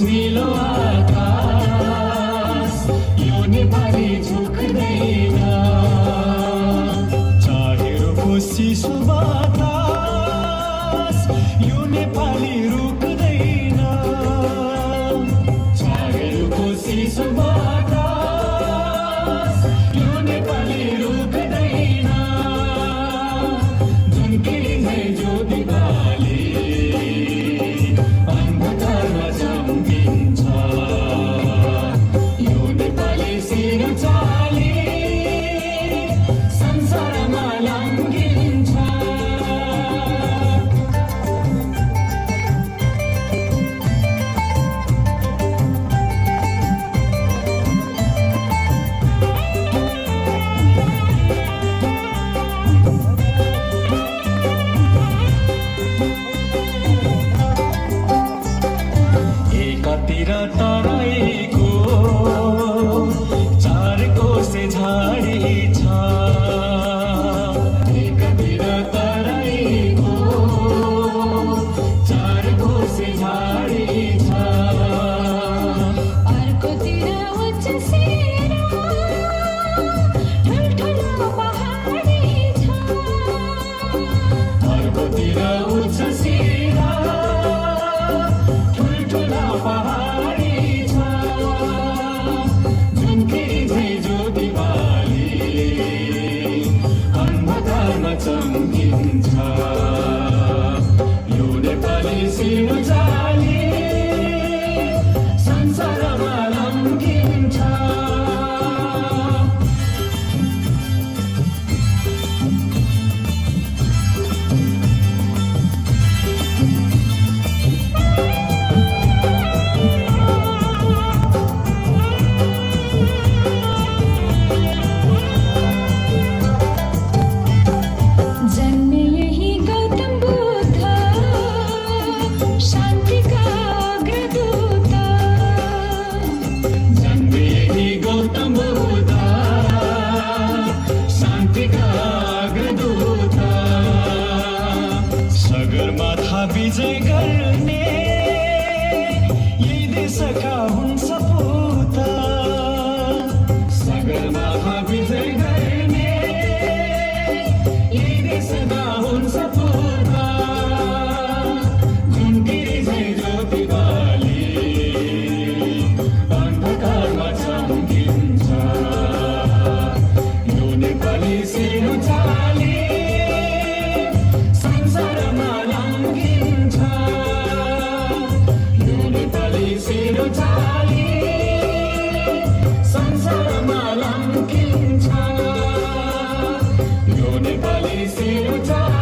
नीलो आकाश यो नेपाली झुक्दैन चाहे रोकोस् चिसो बतास यो नेपाली रुक्दैन चाहे रोकोस् चिसो बतास यो नेपाली रुक्दैन झुन्किने ज्योति बाली अन्धकारमा चम्किन्छ यो नेपाली सिर चाली संसारमा लम्किन्छ एकातिर तराईको चार कोसे झाडी छ एकातिर तराईको चार कोसे झाडी छ अर्कोतिर उच्च सिरा ठुल्ठुलो पहाडी छ अर्कोतिर उच्च सिरा ठुल्ठुला पहाडी छ झुन्किने ज्योति बाली अन्धकारमा चम्किन्छ यो नेपाली सिनो चाली संसारमा लम्किन्छ जन्मे यही गौतम बुद्ध शान्तिका अग्रदूत जन्मे यही गौतम बुद्ध शान्तिका अग्रदूत सगरमाथा विजय गर्ने यही देशका हुन् सपूत सगरमाथा विजय गर्ने यही देशका हुन् सपूत झुन्किने ज्योति बाली अन्धकारमा चम्किन्छ यो नेपाली सिनो चाली संसारमा लम्किन्छ यो नेपाली सिनो चाली संसारमा लम्किन्छ यो नेपाली सिनो चाली